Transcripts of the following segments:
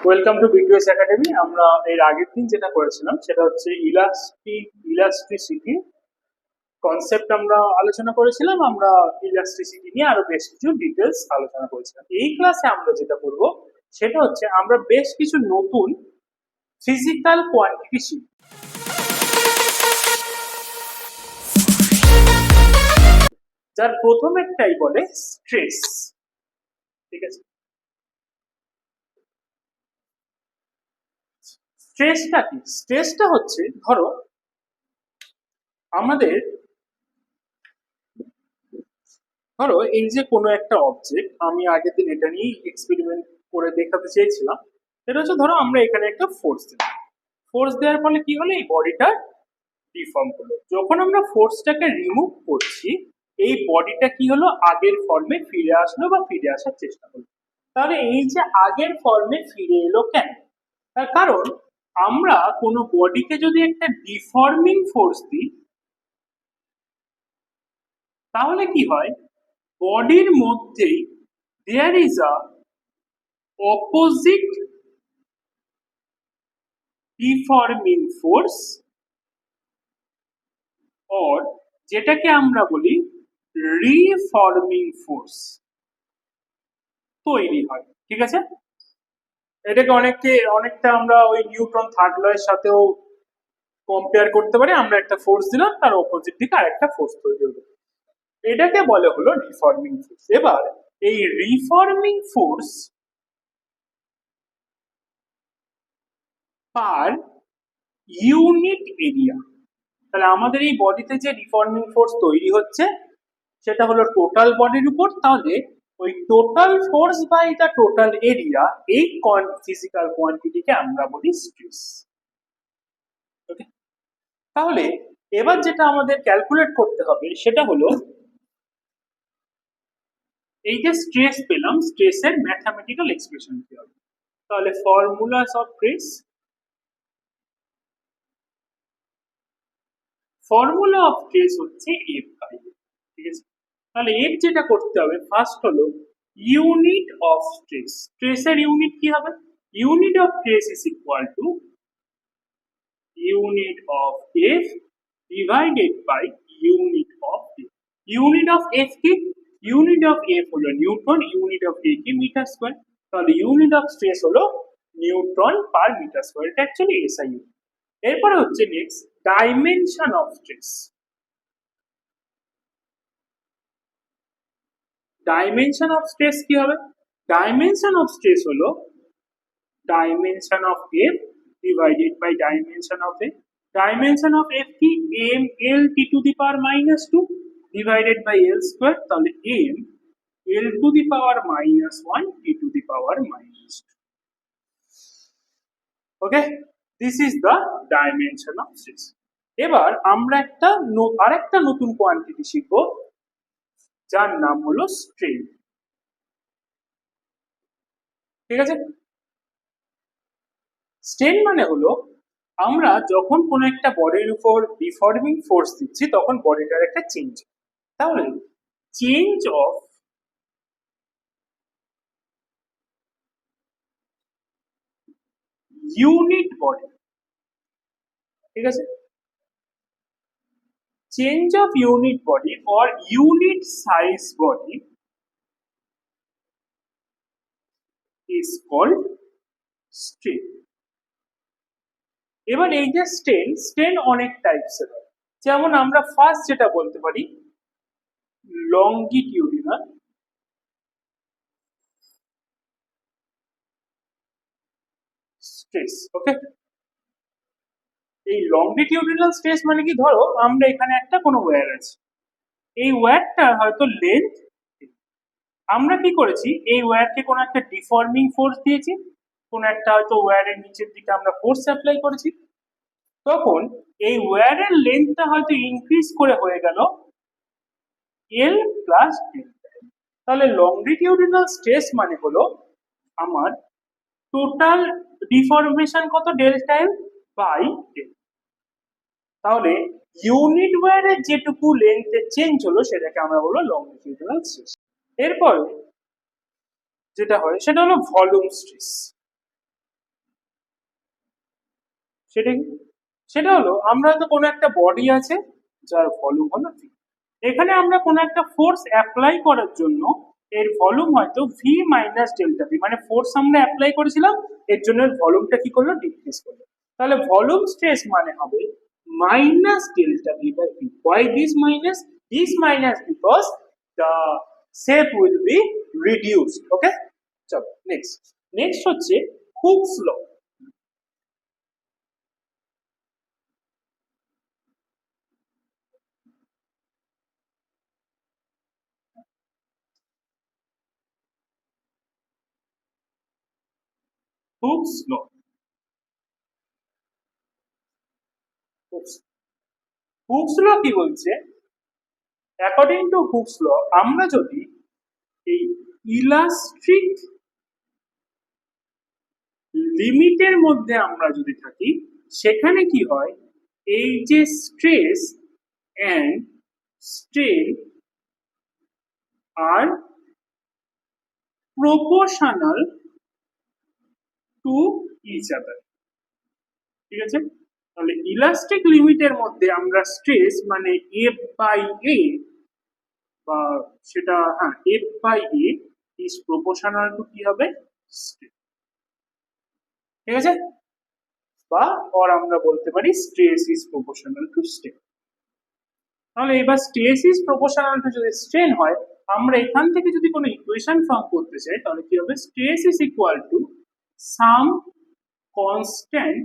Welcome to BTS academy. আমরা এর আগের দিন যেটা করেছিলাম সেটা হচ্ছে ইলাস্ট্রিসিটি কনসেপ্ট আমরা আলোচনা করেছিলাম। আমরা ইলাস্ট্রিসিটি নিয়ে আরো বেশ কিছু ডিটেলস আলোচনা করেছিলাম। এই ক্লাসে আমরা যেটা করব সেটা হচ্ছে আমরা বেশ কিছু নতুন ফিজিক্যাল কোয়ান্টিটি শিখব। যার প্রথম একটাই বলে স্ট্রেস। ঠিক আছে, স্ট্রেসটা কি? স্ট্রেসটা হচ্ছে ধরো আমাদের এই যে কোনো একটা অবজেক্ট, আমি আগের দিন এটা নিয়ে এক্সপেরিমেন্ট করে দেখাতে চেয়েছিলাম। সেটা হচ্ছে ধরো আমরা এখানে একটা ফোর্স দিলাম, ফোর্স দেওয়ার ফলে কি হলো, এই বডিটা ডিফর্ম হলো। যখন আমরা ফোর্সটাকে রিমুভ করছি, এই বডিটা কি হলো, আগের ফর্মে ফিরে আসলো বা ফিরে আসার চেষ্টা করলো। তাহলে এই যে আগের ফর্মে ফিরে এলো কেন? তার কারণ আমরা কোনো বডিকে যদি একটা ডিফর্মিং ফোর্স দিই তাহলে কি হয়, বডির মধ্যেই there is a opposite deforming force, or যেটাকে আমরা বলি রিফর্মিং ফোর্স তৈরি হয়। ঠিক আছে, এটাকে অনেকটা আমরা ওই নিউটন থার্ড ল এর সাথেও কম্পেয়ার করতে পারি। আমরা একটা ফোর্স দিলাম, তার অপোজিট দিকে আরেকটা ফোর্স তৈরি হলো, এটাকে বলে হলো রিফর্মিং ফোর্স। এবার এই reforming force per unit area, তাহলে আমাদের এই বডিতে যে রিফর্মিং ফোর্স তৈরি হচ্ছে সেটা হলো টোটাল বডির উপর। তাহলে ওই total force by the total area, এই ফিজিক্যাল কোয়ান্টিটিকে আমরা বলি স্ট্রেস। ওকে, তাহলে এবার যেটা আমাদের ক্যালকুলেট করতে হবে সেটা হলো এই যে স্ট্রেস পেলাম, স্ট্রেসের ম্যাথমেটিক্যাল এক্সপ্রেশন কি হবে। তাহলে formulas of stress, formula of stress হচ্ছে এফ বাই। ঠিক আছে, তাহলে এফ যেটা করতে হবে ফার্স্ট হলো ইউনিট অফ স্ট্রেস। স্ট্রেসের ইউনিট কি হবে? Unit of stress is equal to unit of F divided by unit of F. Unit of F কি? ইউনিট অফ এফ হলো নিউটন, ইউনিট অফ এ কি মিটার স্কয়ার। তাহলে unit of stress হলো newton per metre square, এটা actually SI unit. এরপরে হচ্ছে next dimension of stress. Dimension of stress কি হবে? ডাইমেনশন অফ স্ট্রেস হলো dimension of F divided by dimension of A. Dimension of F কি? M L T to the power minus two divided by L square. তাহলে M L to the power minus one T to the power minus two. Okay, this is the dimension of stress. এবার আমরা আরেকটা নতুন quantity শিখবো যার নাম হলো strain. ঠিক আছে, স্ট্রেন মানে হলো আমরা যখন কোনো একটা বডির উপর ডিফর্মিং ফোর্স দিচ্ছি তখন বডিটার একটা চেঞ্জ। তাহলে চেঞ্জ অফ ইউনিট বডি, ঠিক আছে, change of unit body or unit size body is called strain. এবার এই যে স্ট্রেন অনেক টাইপসের হয়। যেমন আমরা ফার্স্ট যেটা বলতে পারি লংগিটিউডিনাল স্ট্রেস। ওকে, এই লংগিটিউডিনাল স্ট্রেস মানে কি, ধরো আমরা এখানে একটা কোনো ওয়্যার আছে, এই ওয়্যারটা হয়তো লেন্থ, আমরা কি করেছি, এই ওয়্যারকে কোনো একটা ডিফর্মিং ফোর্স দিয়েছি, কোনো একটা হয়তো ওয়্যারের নিচের দিকে আমরা ফোর্স অ্যাপ্লাই করেছি, তখন এই ওয়্যারের লেন্থটা হয়তো ইনক্রিজ করে হয়ে গেল এল প্লাস এল। তাহলে লংগিটিউডিনাল স্ট্রেস মানে হলো আমার টোটাল ডিফরমেশন কত, ডেল্টা এল বাই এল। তাহলে ইউনিট ওয়্যারের যেটুকু লেন্থে চেঞ্জ হলো সেটাকে আমরা বলবো লংগিটিউডিনাল স্ট্রেস। এরপর যেটা হয় সেটা হলো ভলিউম স্ট্রেস। সেটা কি? সেটা হলো আমরা হয়তো কোনো একটা বডি আছে যার ভলিউম হলো V। এখানে আমরা কোনো একটা ফোর্স অ্যাপ্লাই করার জন্য এর ভলিউম হয়তো ভি মাইনাস ডেল্টা ভি, মানে ফোর্স আমরা অ্যাপ্লাই করেছিলাম, এর জন্য ভলিউমটা কি করলো, ডিক্রিজ করলো। তাহলে ভলিউম স্ট্রেস মানে হবে minus delta V by V. Why this minus? This minus because the shape will be reduced. Okay, চলো নেক্সট। নেক্সট হচ্ছে Hooke's law. Hooke's law, Hooke's law কি বলছে? অ্যাকর্ডিং টু হুকস ল, আমরা যদি এই ইলাস্ট্রিক লিমিটের মধ্যে আমরা যদি থাকি, সেখানে কি হয়, এই যে stress and strain are proportional to each other. ঠিক আছে, তাহলে ইলাস্টিক লিমিটের মধ্যে আমরা স্ট্রেস মানে এফ বাই এ, বা সেটা হ্যাঁ F by A is proportional to কি হবে, স্ট্রেন। ঠিক আছে, বা আর আমরা বলতে পারি stress is proportional two strain. তাহলে এবার স্ট্রেস ইজ প্রপোর্শনাল টু যদি স্ট্রেন হয়, আমরা এখান থেকে যদি কোনো ইকুয়েশন ফর্ম করতে চাই, তাহলে কি হবে, stress is equal to some constant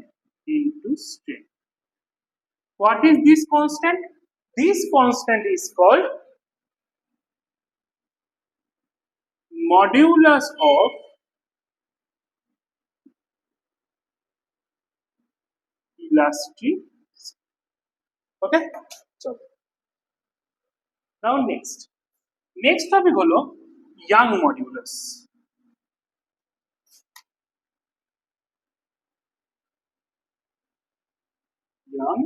into strain. What is this constant? This constant is called modulus of elasticity. Okay, so now next topic হলো Young modulus. Young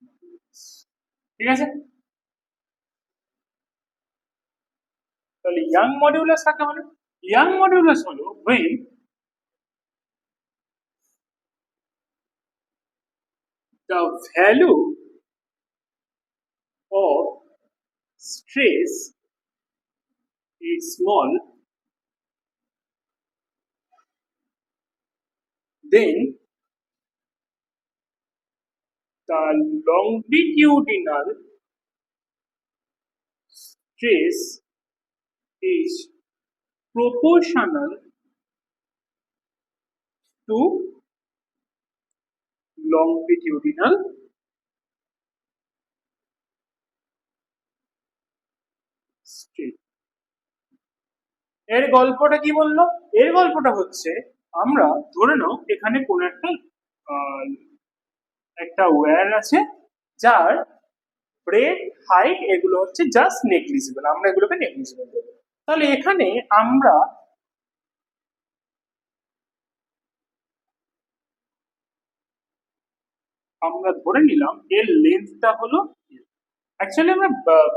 modulus, ঠিক আছে। তাহলে Young modulus কাকে বলে? Young modulus হলো when the value of stress is small, then the longitudinal stress is proportional to longitudinal strain. এর গল্পটা কি বললো? এর গল্পটা হচ্ছে, আমরা ধরে নাও এখানে কোন একটা ওয়্যার আছে, যার ব্রেথ হাইট এগুলো হচ্ছে জাস্ট নেগলিজিবল, আমরা এগুলোকে নেগলিজিবল বলবো। তাহলে এখানে আমরা আমরা ধরে নিলাম এর লেন্থটা হলো, অ্যাকচুয়ালি আমরা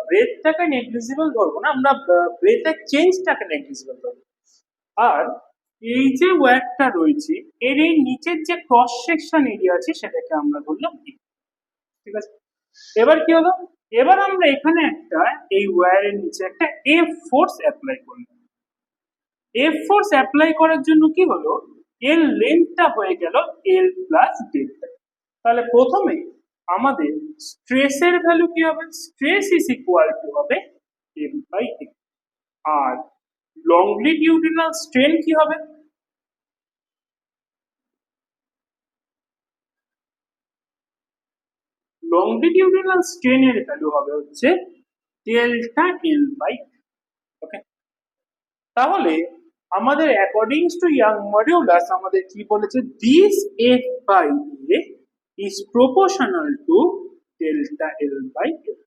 ব্রেথটাকে নেগলিজিবল ধরবো না, আমরা ব্রেথের চেঞ্জটাকে নেগলিজিবল ধরবো। আর এই যে ওয়্যারটা রয়েছে, এর এই নিচের যে ক্রস সেকশন এরিয়া আছে সেটাকে আমরা ধরলাম E। ঠিক আছে, এবার কি হলো, এবার আমরা এখানে একটা এই ওয়্যারের নিচে একটা এফ ফোর্স অ্যাপ্লাই করলাম। এফ ফোর্স অ্যাপ্লাই করার জন্য কি হলো, এর লেন্থটা হয়ে গেল এল প্লাস ডেল্টা। তাহলে প্রথমে আমাদের স্ট্রেসের ভ্যালু কি হবে, স্ট্রেস ইজ ইকুয়াল টু হবে এম বাই এ। আর লংলিটিউডিনাল স্ট্রেন কি হবে, লংলিটিউডিনাল স্ট্রেনের ভ্যালু হবে হচ্ছে ডেল্টা এল বাই। ওকে, তাহলে আমাদের অ্যাকর্ডিং টু ইয়াং মডিউলাস আমাদের কি বলেছে, this F by A is proportional to delta L by L.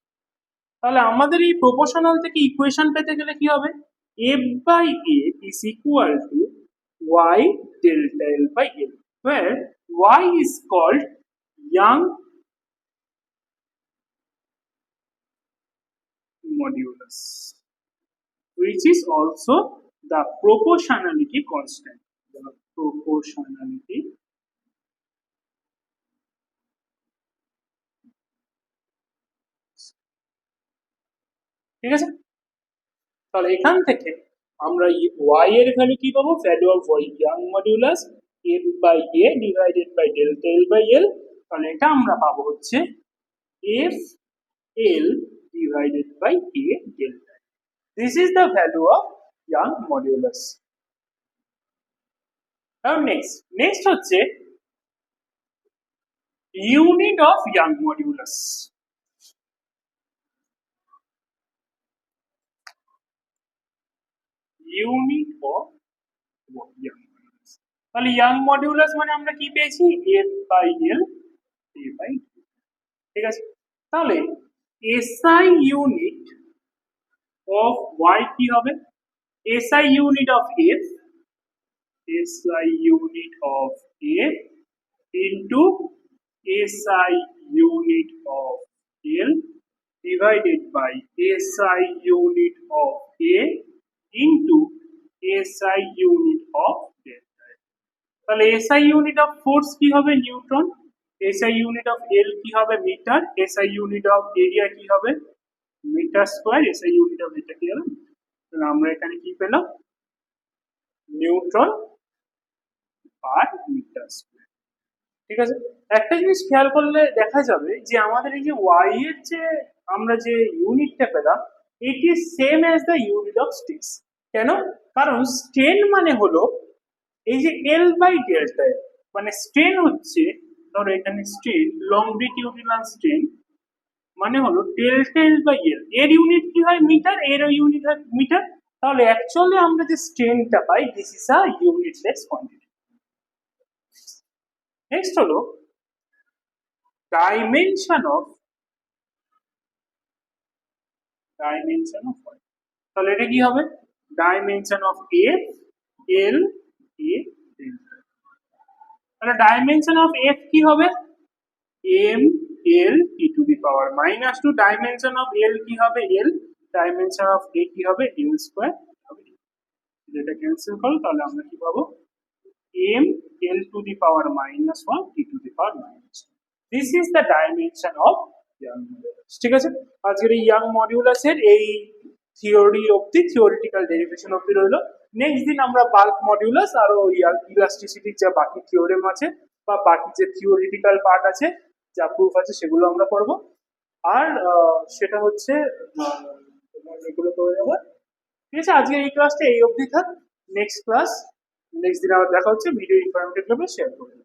তাহলে আমাদের এই প্রপোর্শনাল থেকে ইকুয়েশন পেতে গেলে কি হবে, F by A is equal to Y delta L by L, where y is called young modulus, which is also the proportionality constant. The proportionality ঠিক আছে? তাহলে এখান থেকে আমরা y এর ভ্যালু কি পাবো? Value of y Young modulus f by a divided by delta l by l। তাহলে এটা আমরা পাবো হচ্ছে f l divided by a delta। This is the value of young modulus। Now next হচ্ছে unit of young modulus। unit of young modulus। তাহলে young modulus মানে আমরা কি পেয়েছি? f by l a by d। ঠিক আছে? তাহলে SI unit of y কি হবে? SI unit of f, SI unit of f into SI unit of L divided by SI unit of A into SI unit of delta। তাহলে SI unit of force কি হবে? Newton. SI unit of L কি হবে? Metre. SI unit of area কি হবে? Metre square. SI unit of এটা কি হবে? তাহলে আমরা এখানে কি পেলাম? Newton per metre square. ঠিক আছে? একটা জিনিস খেয়াল করলে দেখা যাবে যে আমাদের এই যে y এর যে আমরা যে ইউনিটটা পেলাম, it is same as the unit of stress. কেন? কারণ স্ট্রেন মানে হলো এই যে l বাই ডেল্টা l, মানে স্ট্রেন হচ্ছে, ধরো এখানে স্ট্রেন লংজিটিউডিনাল স্ট্রেন মানে হলো ডেল্টা l বাই l। এর ইউনিট কি হয়? মিটার। এর ইউনিট হয় মিটার। তাহলে অ্যাকচুয়ালি আমরা যে স্ট্রেনটা পাই, this is a unitless quantity. Next হলো dimension of y। তাহলে এটা কি হবে? dimension of f l a delta। তাহলে dimension of f কি হবে? m l t to the power minus 2। dimension of l কি হবে? l। dimension of a কি হবে? l square হবে। যেটা ক্যান্সেল করো তাহলে আমরা কি পাবো? m l to the power minus 1 t to the power minus 2। This is the dimension of young modulus। ঠিক আছে? আজকের এই young modulus এর এই থিওরি অবধি, থিওরিটিক্যাল ডেরিভেশন অবধি রইলো। নেক্সট দিন আমরা বাল্ক মডিউলাস আর ইলাস্টিসিটির যা বাকি থিওরেম আছে বা বাকি যে থিওরিটিক্যাল পার্ট আছে, যা প্রুফ আছে, সেগুলো আমরা করব। আর সেটা হচ্ছে এগুলো করে নেবো। ঠিক আছে? আজকে এই ক্লাসটা এই অবধি থাক। নেক্সট দিন আবার দেখা হচ্ছে। ভিডিও ইনফরমেটিভ শেয়ার করবো।